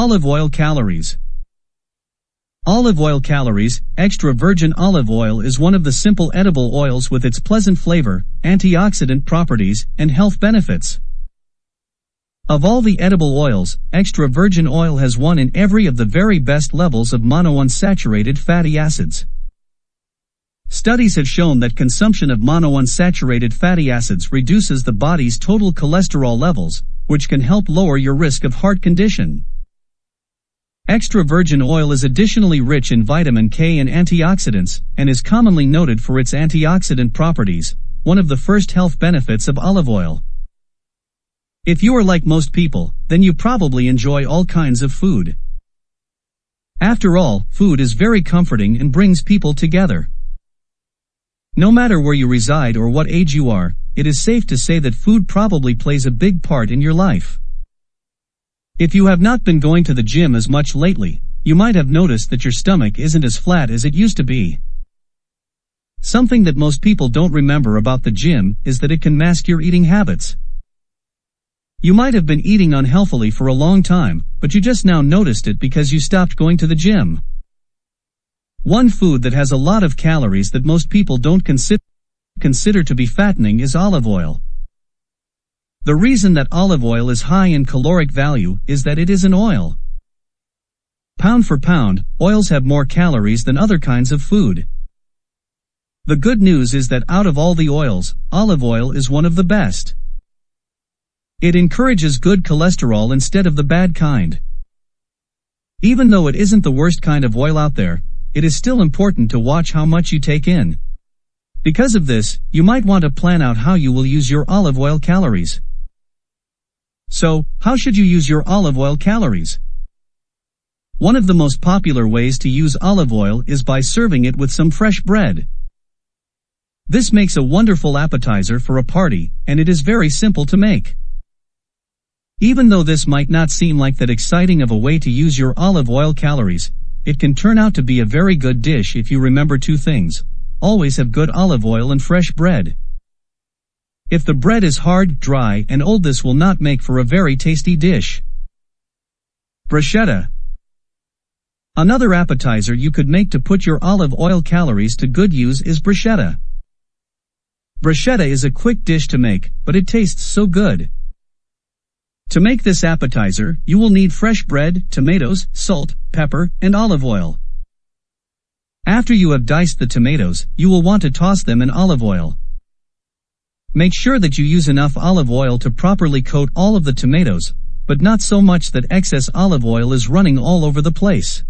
Olive oil calories. Olive oil calories. Extra virgin olive oil is one of the simple edible oils with its pleasant flavor, antioxidant properties, and health benefits. Of all the edible oils, extra virgin oil has one in every of the very best levels of monounsaturated fatty acids. Studies have shown that consumption of monounsaturated fatty acids reduces the body's total cholesterol levels, which can help lower your risk of heart condition. Extra virgin oil is additionally rich in vitamin K and antioxidants, and is commonly noted for its antioxidant properties, one of the first health benefits of olive oil. If you are like most people, then you probably enjoy all kinds of food. After all, food is very comforting and brings people together. No matter where you reside or what age you are, it is safe to say that food probably plays a big part in your life. If you have not been going to the gym as much lately, you might have noticed that your stomach isn't as flat as it used to be. Something that most people don't remember about the gym is that it can mask your eating habits. You might have been eating unhealthily for a long time, but you just now noticed it because you stopped going to the gym. One food that has a lot of calories that most people don't consider to be fattening is olive oil. The reason that olive oil is high in caloric value is that it is an oil. Pound for pound, oils have more calories than other kinds of food. The good news is that out of all the oils, olive oil is one of the best. It encourages good cholesterol instead of the bad kind. Even though it isn't the worst kind of oil out there, it is still important to watch how much you take in. Because of this, you might want to plan out how you will use your olive oil calories. So, how should you use your olive oil calories? One of the most popular ways to use olive oil is by serving it with some fresh bread. This makes a wonderful appetizer for a party, and it is very simple to make. Even though this might not seem like that exciting of a way to use your olive oil calories, it can turn out to be a very good dish if you remember two things. Always have good olive oil and fresh bread. If the bread is hard, dry, and old, this will not make for a very tasty dish. Bruschetta. Another appetizer you could make to put your olive oil calories to good use is bruschetta. Bruschetta is a quick dish to make, but it tastes so good. To make this appetizer, you will need fresh bread, tomatoes, salt, pepper, and olive oil. After you have diced the tomatoes, you will want to toss them in olive oil. Make sure that you use enough olive oil to properly coat all of the tomatoes, but not so much that excess olive oil is running all over the place.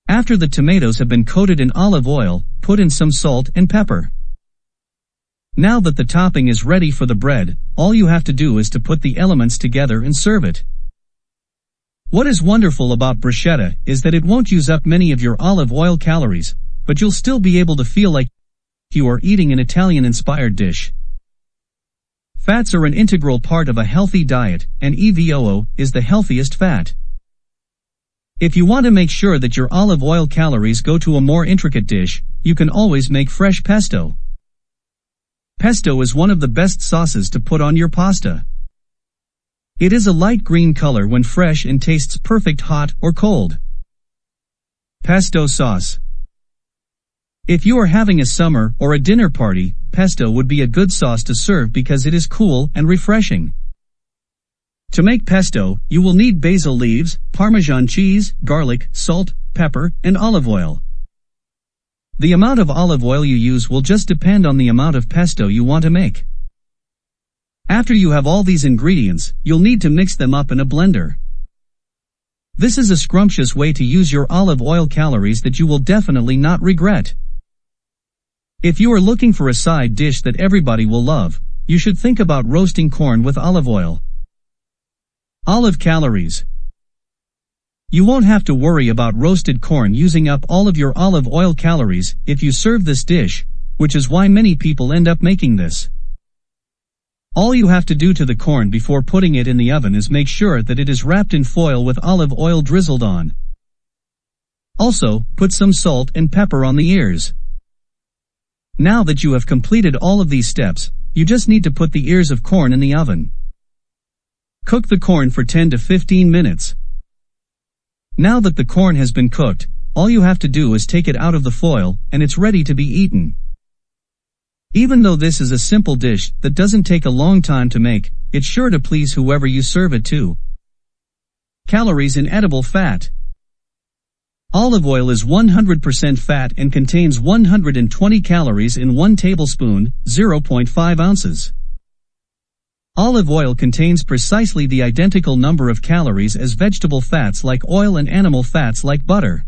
After the tomatoes have been coated in olive oil, put in some salt and pepper. Now that the topping is ready for the bread, all you have to do is to put the elements together and serve it. What is wonderful about bruschetta is that it won't use up many of your olive oil calories, but you'll still be able to feel like you are eating an Italian-inspired dish. Fats are an integral part of a healthy diet, and EVOO is the healthiest fat. If you want to make sure that your olive oil calories go to a more intricate dish, you can always make fresh pesto. Pesto is one of the best sauces to put on your pasta. It is a light green color when fresh and tastes perfect hot or cold. Pesto sauce. If you are having a summer or a dinner party, pesto would be a good sauce to serve because it is cool and refreshing. To make pesto, you will need basil leaves, Parmesan cheese, garlic, salt, pepper, and olive oil. The amount of olive oil you use will just depend on the amount of pesto you want to make. After you have all these ingredients, you'll need to mix them up in a blender. This is a scrumptious way to use your olive oil calories that you will definitely not regret. If you are looking for a side dish that everybody will love, you should think about roasting corn with olive oil. Olive calories. You won't have to worry about roasted corn using up all of your olive oil calories if you serve this dish, which is why many people end up making this. All you have to do to the corn before putting it in the oven is make sure that it is wrapped in foil with olive oil drizzled on. Also, put some salt and pepper on the ears. Now that you have completed all of these steps, you just need to put the ears of corn in the oven. Cook the corn for 10 to 15 minutes. Now that the corn has been cooked, all you have to do is take it out of the foil, and it's ready to be eaten. Even though this is a simple dish that doesn't take a long time to make, it's sure to please whoever you serve it to. Calories in edible fat. Olive oil is 100% fat and contains 120 calories in 1 tablespoon, 0.5 ounces. Olive oil contains precisely the identical number of calories as vegetable fats like oil and animal fats like butter.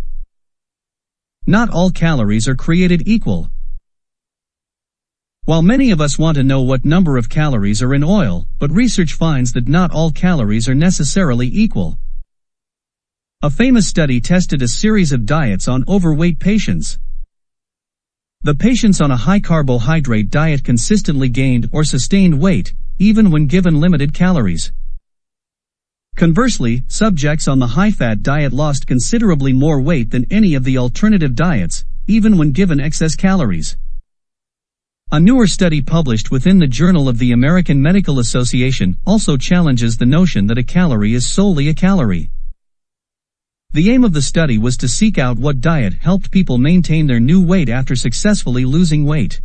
Not all calories are created equal. While many of us want to know what number of calories are in oil, but research finds that not all calories are necessarily equal. A famous study tested a series of diets on overweight patients. The patients on a high-carbohydrate diet consistently gained or sustained weight, even when given limited calories. Conversely, subjects on the high-fat diet lost considerably more weight than any of the alternative diets, even when given excess calories. A newer study published within the Journal of the American Medical Association also challenges the notion that a calorie is solely a calorie. The aim of the study was to seek out what diet helped people maintain their new weight after successfully losing weight.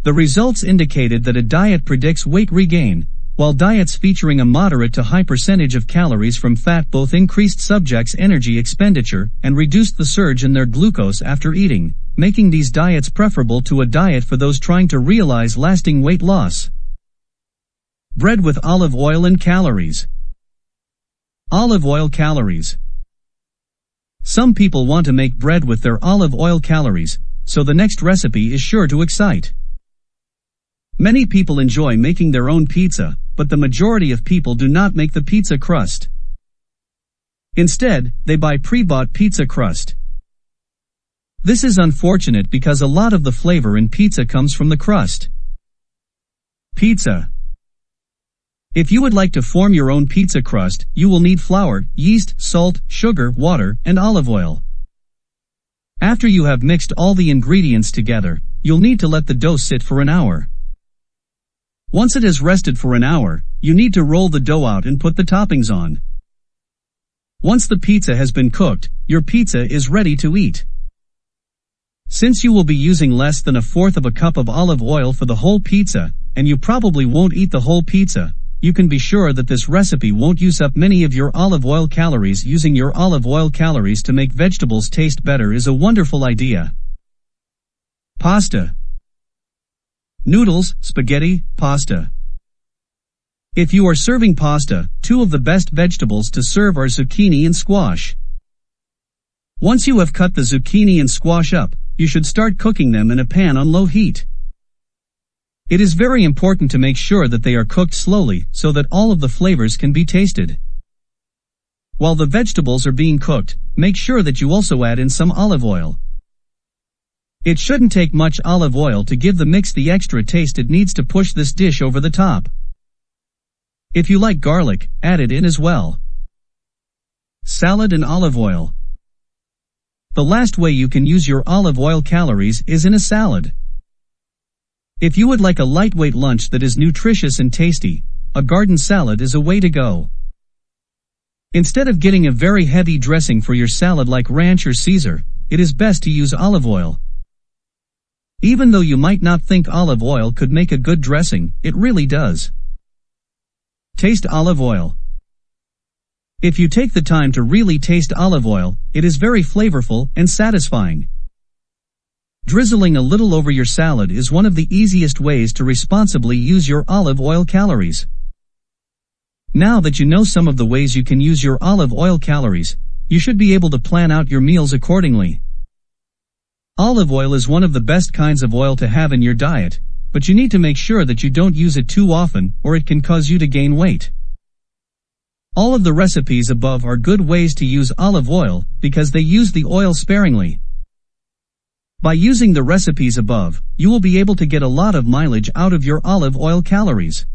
The results indicated that a diet predicts weight regain, while diets featuring a moderate to high percentage of calories from fat both increased subjects' energy expenditure and reduced the surge in their glucose after eating, making these diets preferable to a diet for those trying to realize lasting weight loss. Bread with olive oil and calories. Olive oil calories. Some people want to make bread with their olive oil calories, so the next recipe is sure to excite. Many people enjoy making their own pizza, but the majority of people do not make the pizza crust. Instead, they buy pre-bought pizza crust. This is unfortunate because a lot of the flavor in pizza comes from the crust. Pizza. If you would like to form your own pizza crust, you will need flour, yeast, salt, sugar, water, and olive oil. After you have mixed all the ingredients together, you'll need to let the dough sit for an hour. Once it has rested for an hour, you need to roll the dough out and put the toppings on. Once the pizza has been cooked, your pizza is ready to eat. Since you will be using less than 1/4 cup of olive oil for the whole pizza, and you probably won't eat the whole pizza, you can be sure that this recipe won't use up many of your olive oil calories. Using your olive oil calories to make vegetables taste better is a wonderful idea. Pasta. Noodles, spaghetti, pasta. If you are serving pasta, 2 of the best vegetables to serve are zucchini and squash. Once you have cut the zucchini and squash up, you should start cooking them in a pan on low heat. It is very important to make sure that they are cooked slowly so that all of the flavors can be tasted. While the vegetables are being cooked, make sure that you also add in some olive oil. It shouldn't take much olive oil to give the mix the extra taste it needs to push this dish over the top. If you like garlic, add it in as well. Salad and olive oil. The last way you can use your olive oil calories is in a salad. If you would like a lightweight lunch that is nutritious and tasty, a garden salad is a way to go. Instead of getting a very heavy dressing for your salad like ranch or Caesar, it is best to use olive oil. Even though you might not think olive oil could make a good dressing, it really does. Taste olive oil. If you take the time to really taste olive oil, it is very flavorful and satisfying. Drizzling a little over your salad is one of the easiest ways to responsibly use your olive oil calories. Now that you know some of the ways you can use your olive oil calories, you should be able to plan out your meals accordingly. Olive oil is one of the best kinds of oil to have in your diet, but you need to make sure that you don't use it too often or it can cause you to gain weight. All of the recipes above are good ways to use olive oil because they use the oil sparingly. By using the recipes above, you will be able to get a lot of mileage out of your olive oil calories.